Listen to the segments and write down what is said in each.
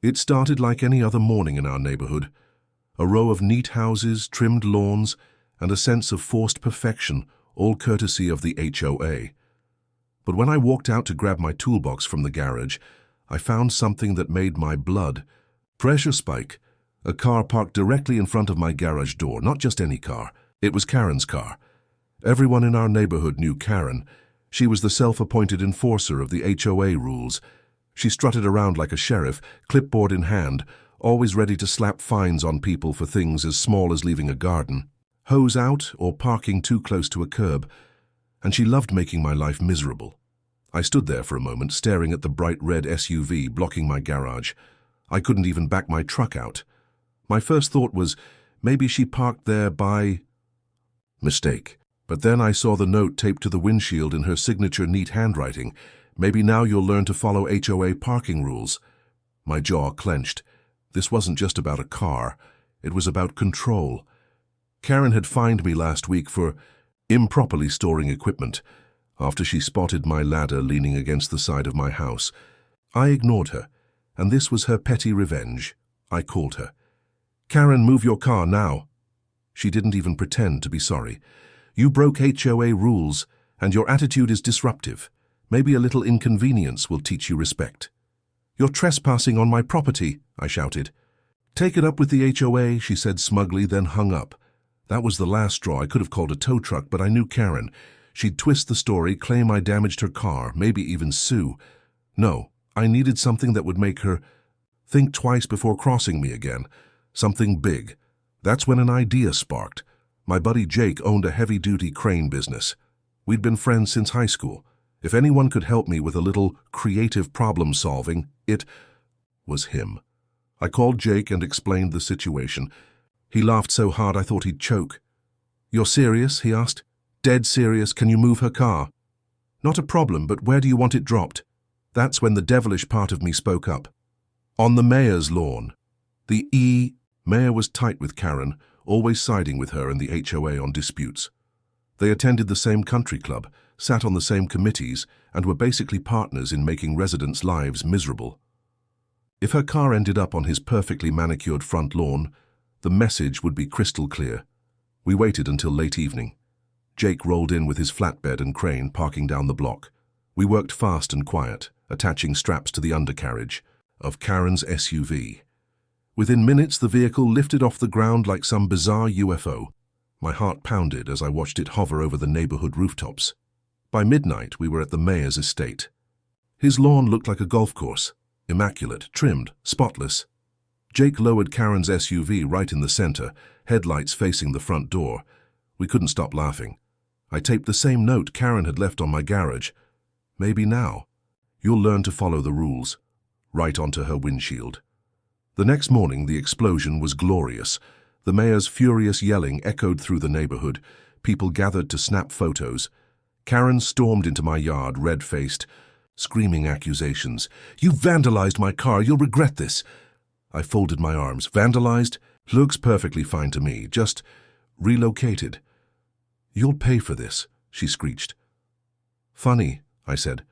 It started like any other morning in our neighborhood. A row of neat houses, trimmed lawns, and a sense of forced perfection, all courtesy of the HOA. But when I walked out to grab my toolbox from the garage, I found something that made my blood pressure spike. A car parked directly in front of my garage door, not just any car. It was Karen's car. Everyone in our neighborhood knew Karen. She was the self-appointed enforcer of the HOA rules. She strutted around like a sheriff, clipboard in hand, always ready to slap fines on people for things as small as leaving a garden, hose out, or parking too close to a curb. And she loved making my life miserable. I stood there for a moment, staring at the bright red SUV blocking my garage. I couldn't even back my truck out. My first thought was, maybe she parked there by mistake. But then I saw the note taped to the windshield in her signature neat handwriting. Maybe now you'll learn to follow HOA parking rules. My jaw clenched. This wasn't just about a car. It was about control. Karen had fined me last week for improperly storing equipment after she spotted my ladder leaning against the side of my house. I ignored her, and this was her petty revenge. I called her. "Karen, move your car now." She didn't even pretend to be sorry. "You broke HOA rules, and your attitude is disruptive. Maybe a little inconvenience will teach you respect." "You're trespassing on my property," I shouted. "Take it up with the HOA," she said smugly, then hung up. That was the last straw. I could have called a tow truck, but I knew Karen. She'd twist the story, claim I damaged her car, maybe even sue. No, I needed something that would make her think twice before crossing me again. Something big. That's when an idea sparked. My buddy Jake owned a heavy-duty crane business. We'd been friends since high school. If anyone could help me with a little creative problem-solving, it was him. I called Jake and explained the situation. He laughed so hard I thought he'd choke. "You're serious?" he asked. "Dead serious. Can you move her car?" "Not a problem, but where do you want it dropped?" That's when the devilish part of me spoke up. "On the mayor's lawn." The mayor was tight with Karen, always siding with her and the HOA on disputes. They attended the same country club, sat on the same committees, and were basically partners in making residents' lives miserable. If her car ended up on his perfectly manicured front lawn, the message would be crystal clear. We waited until late evening. Jake rolled in with his flatbed and crane, parking down the block. We worked fast and quiet, attaching straps to the undercarriage of Karen's SUV. Within minutes, the vehicle lifted off the ground like some bizarre UFO. My heart pounded as I watched it hover over the neighborhood rooftops. By midnight, we were at the mayor's estate. His lawn looked like a golf course, immaculate, trimmed, spotless. Jake lowered Karen's SUV right in the center, headlights facing the front door. We couldn't stop laughing. I taped the same note Karen had left on my garage. "Maybe now. You'll learn to follow the rules." Right onto her windshield. The next morning, the explosion was glorious. The mayor's furious yelling echoed through the neighborhood. People gathered to snap photos. Karen stormed into my yard, red-faced, screaming accusations. "You vandalized my car. You'll regret this." I folded my arms. "Vandalized? Looks perfectly fine to me. Just relocated." "You'll pay for this," she screeched. "Funny," I said.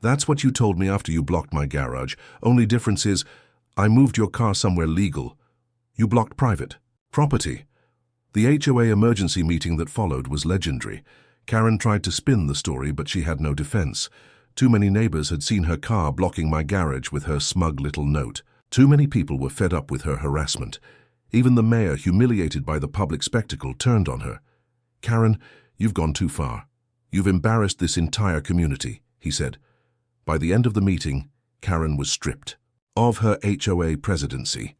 "That's what you told me after you blocked my garage. Only difference is, I moved your car somewhere legal. You blocked private property." The HOA emergency meeting that followed was legendary. Karen tried to spin the story, but she had no defense. Too many neighbors had seen her car blocking my garage with her smug little note. Too many people were fed up with her harassment. Even the mayor, humiliated by the public spectacle, turned on her. "Karen, you've gone too far. You've embarrassed this entire community," he said. By the end of the meeting, Karen was stripped of her HOA presidency.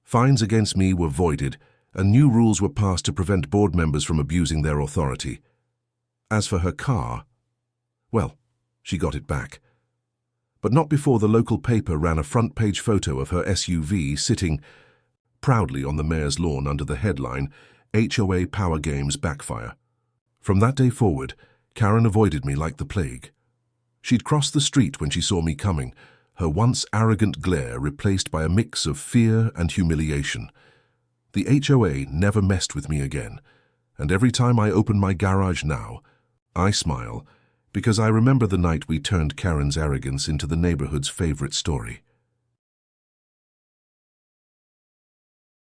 Fines against me were voided, and new rules were passed to prevent board members from abusing their authority. As for her car, well, she got it back. But not before the local paper ran a front-page photo of her SUV sitting proudly on the mayor's lawn under the headline, "HOA Power Games Backfire." From that day forward, Karen avoided me like the plague. She'd cross the street when she saw me coming, her once arrogant glare replaced by a mix of fear and humiliation. The HOA never messed with me again, and every time I open my garage now, I smile because I remember the night we turned Karen's arrogance into the neighborhood's favorite story.